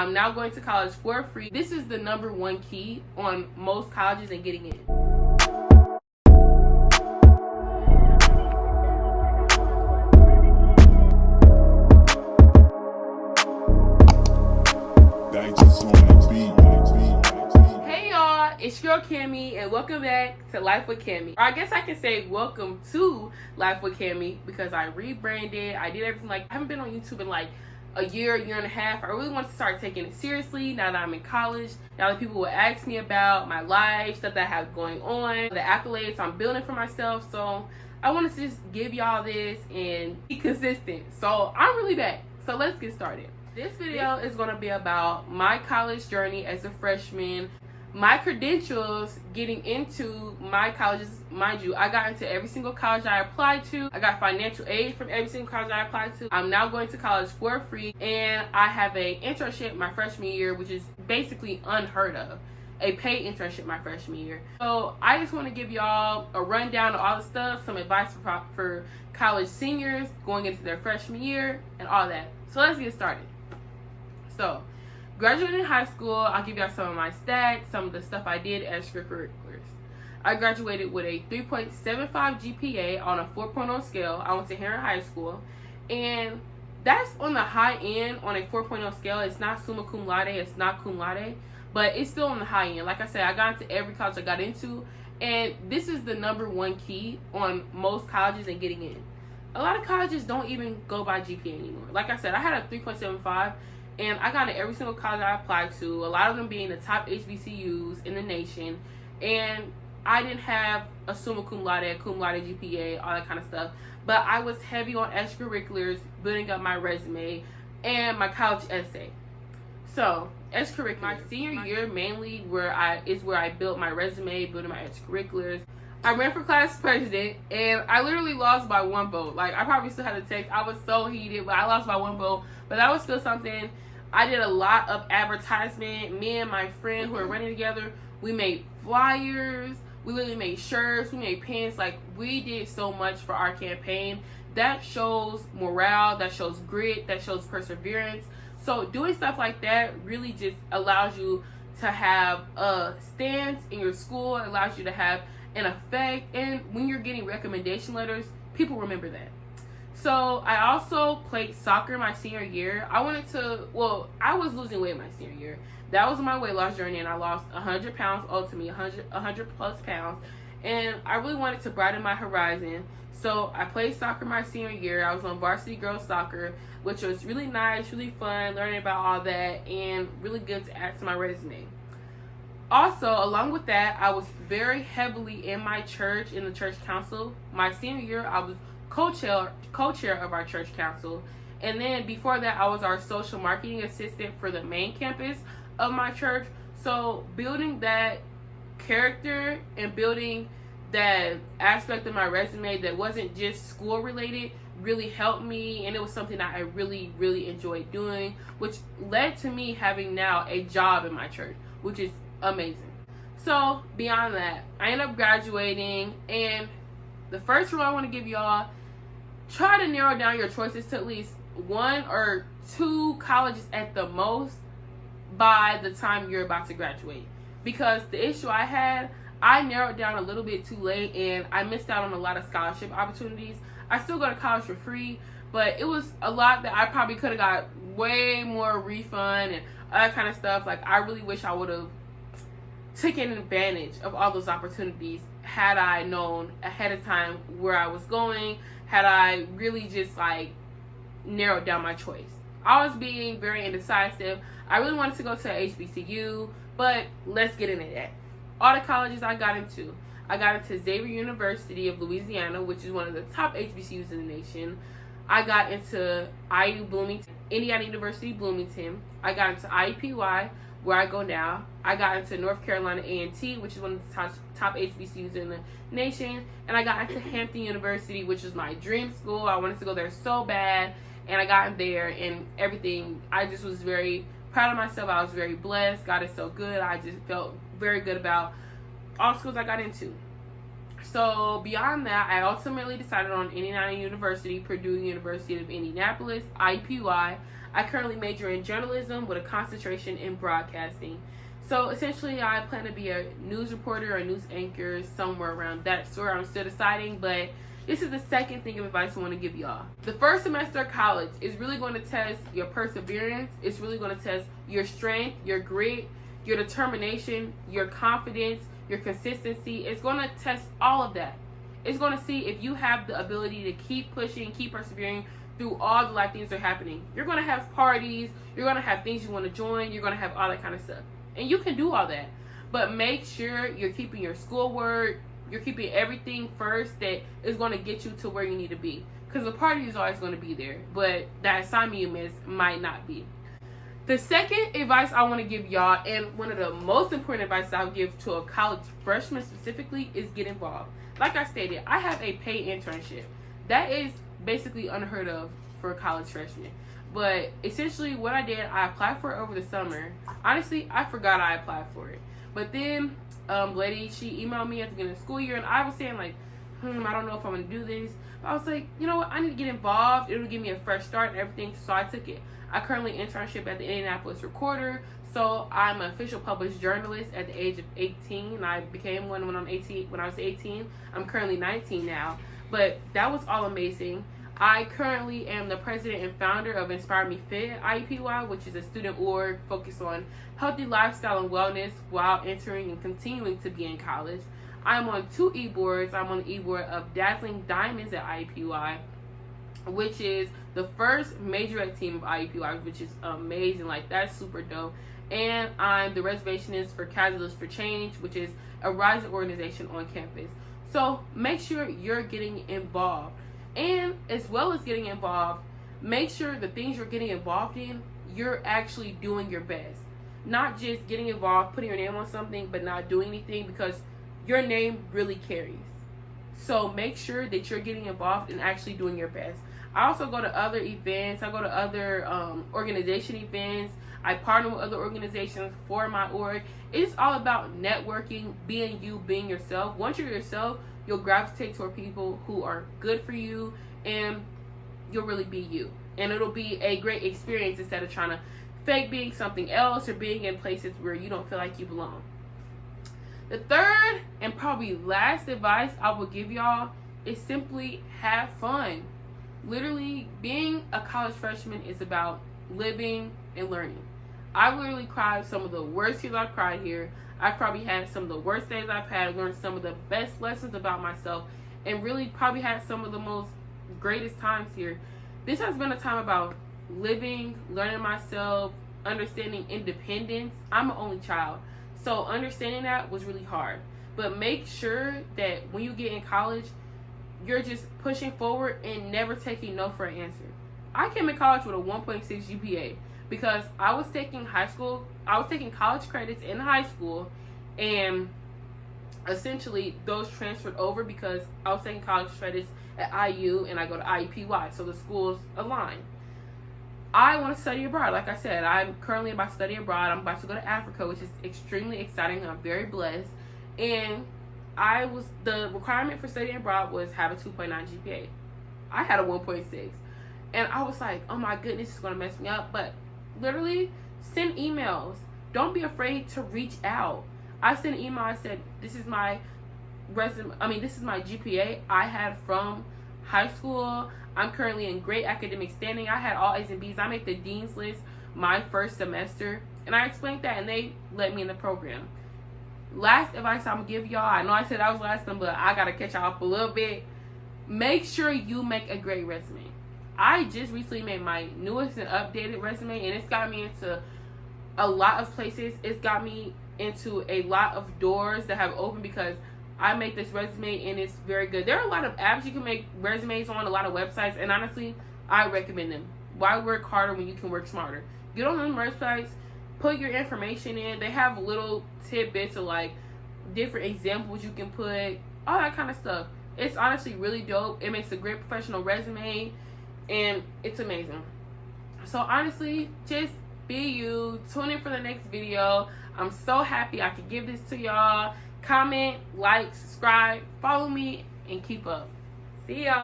I'm now going to college for free. This is the #1 key on most colleges and getting in. Hey y'all, it's your girl Cammy, and welcome back to Life with Cammy. Or I guess I can say welcome to Life with Cammy, because I rebranded. I did everything. Like, I haven't been on YouTube in like a year and a half. I really want to start taking it seriously now that I'm in college. Now that people will ask me about my life, stuff that I have going on, the accolades I'm building for myself. So I wanted to just give y'all this and be consistent. So I'm really back. So let's get started. This video is going to be about my college journey as a freshman, my credentials getting into my colleges. Mind you, I got into every single college I applied to. I got financial aid from every single college I applied to. I'm now going to college for free, and I have an internship my freshman year, which is basically unheard of. A paid internship my freshman year. So I just want to give y'all a rundown of all the stuff, some advice for college seniors going into their freshman year and all that. So let's get started. So, graduating high school, I'll give y'all some of my stats, some of the stuff I did as extracurriculars. I graduated with a 3.75 GPA on a 4.0 scale. I went to Heron High School, and that's on the high end on a 4.0 scale. It's not summa cum laude, it's not cum laude, but it's still on the high end. Like I said, I got into every college I got into, and this is the #1 key on most colleges and getting in. A lot of colleges don't even go by GPA anymore. Like I said, I had a 3.75, and I got into every single college I applied to, a lot of them being the top HBCUs in the nation. And I didn't have a summa cum laude GPA, all that kind of stuff. But I was heavy on extracurriculars, building up my resume, and my college essay. So, extracurriculars. My senior year mainly is where I built my resume, building my extracurriculars. I ran for class president, and I literally lost by 1 vote. Like, I probably still had the text. I was so heated, but I lost by 1 vote. But that was still something. I did a lot of advertisement. Me and my friend who were running together, we made flyers. We literally made shirts. We made pins. Like, we did so much for our campaign. That shows morale. That shows grit. That shows perseverance. So doing stuff like that really just allows you to have a stance in your school. It allows you to have an effect. And when you're getting recommendation letters, people remember that. So I also played soccer my senior year. I was losing weight my senior year. That was my weight loss journey, and I lost 100 pounds ultimately, 100 plus pounds. And I really wanted to broaden my horizon. So I played soccer my senior year. I was on varsity girls soccer, which was really nice, really fun, learning about all that, and really good to add to my resume. Also, along with that, I was very heavily in my church, in the church council. My senior year, I was co-chair of our church council, and then before that I was our social marketing assistant for the main campus of my church. So building that character and building that aspect of my resume that wasn't just school related really helped me, and it was something that I really enjoyed doing, which led to me having now a job in my church, which is amazing. So beyond that, I ended up graduating, and the first rule I want to give y'all: try to narrow down your choices to at least 1 or 2 colleges at the most by the time you're about to graduate. Because the issue I had, I narrowed down a little bit too late, and I missed out on a lot of scholarship opportunities. I still go to college for free, but it was a lot that I probably could have got way more refund and all that kind of stuff. Like, I really wish I would have taken advantage of all those opportunities had I known ahead of time where I was going, had I really just like narrowed down my choice. I was being very indecisive. I really wanted to go to HBCU, but let's get into that. All the colleges I got into Xavier University of Louisiana, which is one of the top HBCUs in the nation. I got into IU Bloomington, Indiana University Bloomington. I got into IUPUI, where I go now. I got into North Carolina A&T, which is one of the top HBCUs in the nation. And I got into Hampton University, which is my dream school. I wanted to go there so bad, and I got in there, and everything. I just was very proud of myself. I was very blessed. God is so good. I just felt very good about all schools I got into. So beyond that, I ultimately decided on Indiana University, Purdue University of Indianapolis, IUPUI. I currently major in journalism with a concentration in broadcasting. So essentially, I plan to be a news reporter or news anchor, somewhere around that sort. I'm still deciding, but this is the second thing of advice I want to give y'all. The first semester of college is really going to test your perseverance. It's really going to test your strength, your grit, your determination, your confidence, your consistency. It's going to test all of that. It's going to see if you have the ability to keep pushing, keep persevering through all the life things that are happening. You're going to have parties. You're going to have things you want to join. You're going to have all that kind of stuff. And you can do all that. But make sure you're keeping your schoolwork. You're keeping everything first that is going to get you to where you need to be. Because the party is always going to be there. But that assignment you missed might not be. The second advice I want to give y'all, and one of the most important advice I'll give to a college freshman specifically, is get involved. Like I stated, I have a paid internship. That is basically unheard of for a college freshman. But essentially what I did, I applied for it over the summer. Honestly, I forgot I applied for it. But then, lady, she emailed me at the beginning of the school year, and I was saying like, I don't know if I'm going to do this. But I was like, you know what, I need to get involved. It'll give me a fresh start and everything, so I took it. I currently internship at the Indianapolis Recorder, so I'm an official published journalist at the age of 18. I became one when I was 18. I'm currently 19 now, but that was all amazing. I currently am the president and founder of Inspire Me Fit IUPUI, which is a student org focused on healthy lifestyle and wellness while entering and continuing to be in college. I'm on 2 e-boards. I'm on the e-board of Dazzling Diamonds at IUPUI, which is the first majorette team of IUPUI, which is amazing. Like, that's super dope. And I'm the reservationist for Catalyst for Change, which is a rising organization on campus. So make sure you're getting involved. And as well as getting involved, make sure the things you're getting involved in, you're actually doing your best. Not just getting involved, putting your name on something, but not doing anything, because your name really carries. So make sure that you're getting involved and actually doing your best. I also go to other events. I go to other organization events. I partner with other organizations for my org. It's all about networking, being you, being yourself. Once you're yourself, you'll gravitate toward people who are good for you, and you'll really be you. And it'll be a great experience instead of trying to fake being something else or being in places where you don't feel like you belong. The third and probably last advice I will give y'all is simply have fun. Literally, being a college freshman is about living and learning. I literally cried some of the worst tears I've cried here. I've probably had some of the worst days I've had, learned some of the best lessons about myself, and really probably had some of the most greatest times here. This has been a time about living, learning myself, understanding independence. I'm an only child, so understanding that was really hard. But make sure that when you get in college, you're just pushing forward and never taking no for an answer. I came in college with a 1.6 GPA because I was taking college credits in high school, and essentially those transferred over because I was taking college credits at IU and I go to IUPUI, so the schools align. I want to study abroad. Like I said, I'm currently about to study abroad. I'm about to go to Africa, which is extremely exciting. I'm very blessed. And the requirement for studying abroad was have a 2.9 GPA. I had a 1.6. And I was like, oh my goodness, it's going to mess me up. But literally, send emails. Don't be afraid to reach out. I sent an email. I said, this is my this is my GPA I had from high school. I'm currently in great academic standing. I had all A's and B's. I made the dean's list my first semester. And I explained that, and they let me in the program. Last advice I'm going to give y'all. I know I said I was last one, but I got to catch y'all up a little bit. Make sure you make a great resume. I just recently made my newest and updated resume, and it's got me into a lot of places. It's got me into a lot of doors that have opened because I make this resume and it's very good. There are a lot of apps you can make resumes on, a lot of websites, and honestly, I recommend them. Why work harder when you can work smarter? Get on them websites, put your information in. They have little tidbits of like different examples you can put, all that kind of stuff. It's honestly really dope. It makes a great professional resume, and it's amazing. So honestly, just be you. Tune in for the next video. I'm so happy I could give this to y'all. Comment, like, subscribe, follow me, and keep up. See y'all.